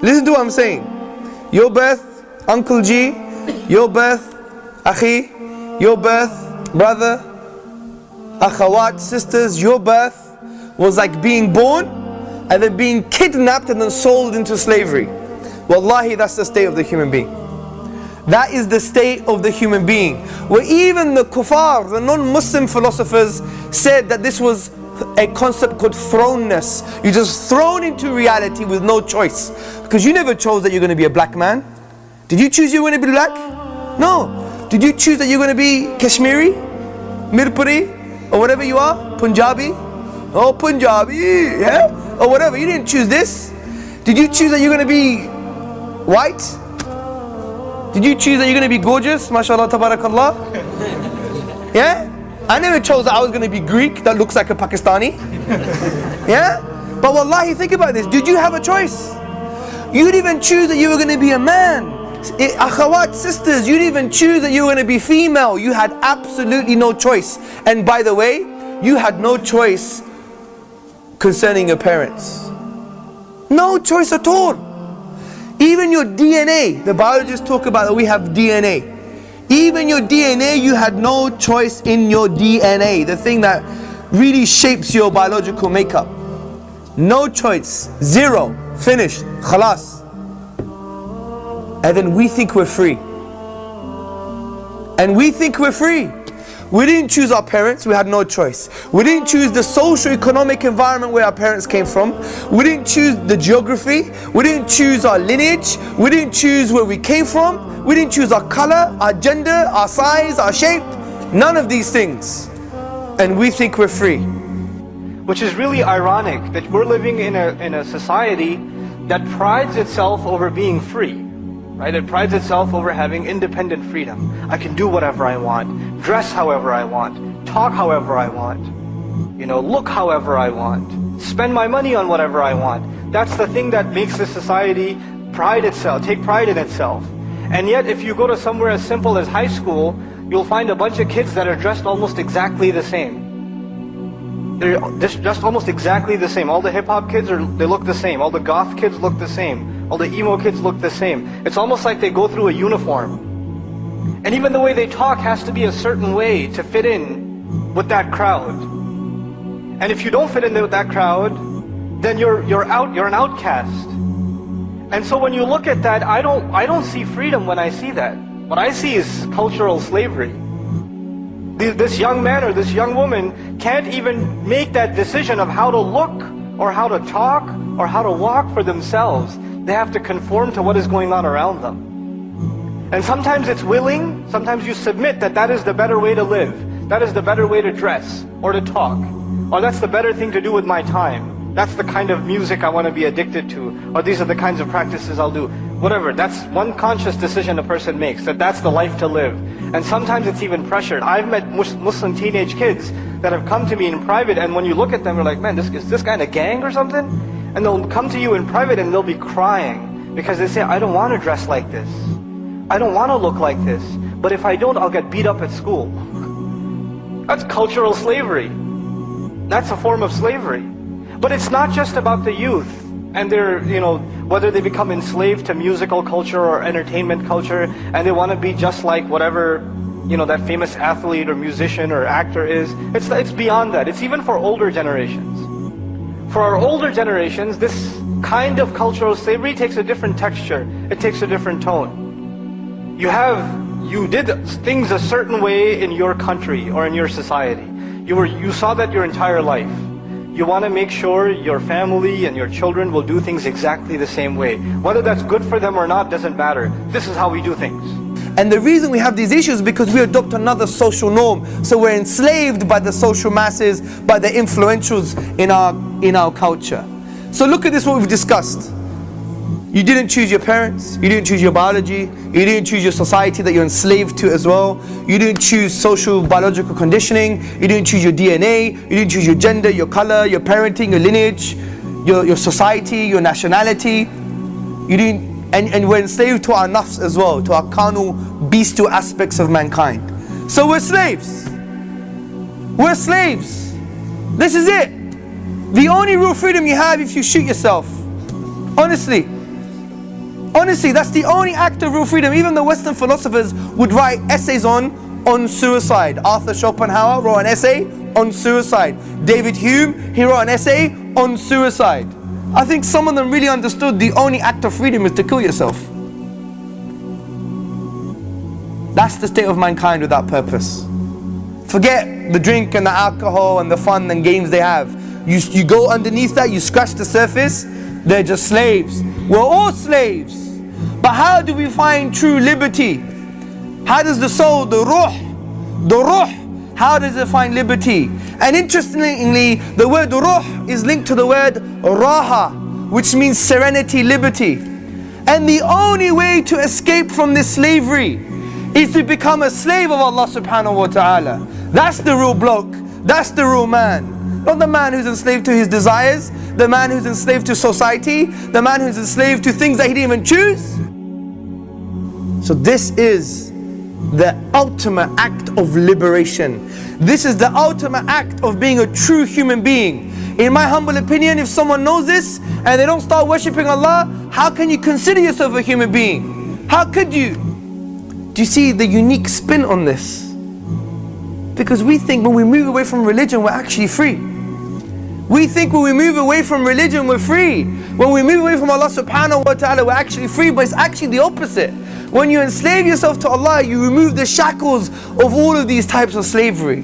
Listen to what I'm saying. Your birth, Uncle G, your birth, Akhi, your birth, brother, Akhawat, sisters, your birth was like being born and then being kidnapped and then sold into slavery. Wallahi, that's the state of the human being. That is the state of the human being. Where even the kuffar, the non-Muslim philosophers said that this was a concept called thrownness. You're just thrown into reality with no choice. Because you never chose that you're going to be a black man. Did you choose you're going to be black? No. Did you choose that you're going to be Kashmiri, Mirpuri, or whatever you are? Punjabi? Oh, Punjabi, yeah? Or whatever. You didn't choose this. Did you choose that you're going to be white? Did you choose that you're going to be gorgeous? MashaAllah, tabarakallah. Yeah? I never chose that I was going to be Greek that looks like a Pakistani. Yeah? But wallahi, think about this. Did you have a choice? You didn't even choose that you were going to be a man. Akhawat, sisters, you didn't even choose that you were going to be female. You had absolutely no choice. And by the way, you had no choice concerning your parents. No choice at all. Even your DNA, the biologists talk about that we have DNA. Even your DNA, you had no choice in your DNA, the thing that really shapes your biological makeup. No choice, zero, finished, khalas. And then we think we're free. And we think we're free. We didn't choose our parents, we had no choice. We didn't choose the socio-economic environment where our parents came from. We didn't choose the geography. We didn't choose our lineage. We didn't choose where we came from. We didn't choose our color, our gender, our size, our shape. None of these things. And we think we're free. Which is really ironic that we're living in a society that prides itself over being free. Right? It prides itself over having independent freedom. I can do whatever I want, dress however I want, talk however I want, look however I want, spend my money on whatever I want. That's the thing that makes this society take pride in itself. And yet if you go to somewhere as simple as high school, you'll find a bunch of kids that are dressed almost exactly the same. They're just almost exactly the same. All the hip-hop kids, they look the same. All the goth kids look the same. All the emo kids look the same. It's almost like they go through a uniform. And even the way they talk has to be a certain way to fit in with that crowd. And if you don't fit in with that crowd, then you're an outcast. And so when you look at that, I don't see freedom when I see that. What I see is cultural slavery. This young man or this young woman can't even make that decision of how to look or how to talk or how to walk for themselves. They have to conform to what is going on around them. And sometimes it's willing, sometimes you submit that is the better way to live. That is the better way to dress or to talk. Or that's the better thing to do with my time. That's the kind of music I want to be addicted to. Or these are the kinds of practices I'll do. Whatever, that's one conscious decision a person makes, that's the life to live. And sometimes it's even pressured. I've met Muslim teenage kids that have come to me in private, and when you look at them, you're like, man, is this guy in a gang or something? And they'll come to you in private and they'll be crying because they say, I don't want to dress like this. I don't want to look like this. But if I don't, I'll get beat up at school. That's cultural slavery. That's a form of slavery. But it's not just about the youth and their, whether they become enslaved to musical culture or entertainment culture and they want to be just like whatever, that famous athlete or musician or actor is. It's beyond that. It's even for older generations. For our older generations, this kind of cultural slavery takes a different texture. It takes a different tone. You did things a certain way in your country or in your society. You saw that your entire life. You want to make sure your family and your children will do things exactly the same way. Whether that's good for them or not doesn't matter. This is how we do things. And the reason we have these issues is because we adopt another social norm. So we're enslaved by the social masses, by the influentials in our culture. So look at this, what we've discussed. You didn't choose your parents, you didn't choose your biology, you didn't choose your society that you're enslaved to as well. You didn't choose social biological conditioning, you didn't choose your DNA, you didn't choose your gender, your color, your parenting, your lineage, your society, your nationality. You didn't. And we're enslaved to our nafs as well, to our carnal, bestial aspects of mankind. So we're slaves. We're slaves. This is it. The only real freedom you have if you shoot yourself. Honestly. Honestly, that's the only act of real freedom. Even the Western philosophers would write essays on suicide. Arthur Schopenhauer wrote an essay on suicide. David Hume, he wrote an essay on suicide. I think some of them really understood the only act of freedom is to kill yourself. That's the state of mankind without purpose. Forget the drink and the alcohol and the fun and games they have. You go underneath that, you scratch the surface, they're just slaves. We're all slaves. But how do we find true liberty? How does the soul, the ruh, how does it find liberty? And interestingly, the word ruh is linked to the word raha, which means serenity, liberty. And the only way to escape from this slavery is to become a slave of Allah subhanahu wa ta'ala. That's the real bloke, that's the real man. Not the man who's enslaved to his desires, the man who's enslaved to society, the man who's enslaved to things that he didn't even choose. So this is the ultimate act of liberation. This is the ultimate act of being a true human being. In my humble opinion, if someone knows this and they don't start worshipping Allah, how can you consider yourself a human being? How could you? Do you see the unique spin on this? Because we think when we move away from religion, we're actually free. We think when we move away from religion, we're free. When we move away from Allah subhanahu wa ta'ala, we're actually free, but it's actually the opposite. When you enslave yourself to Allah, you remove the shackles of all of these types of slavery.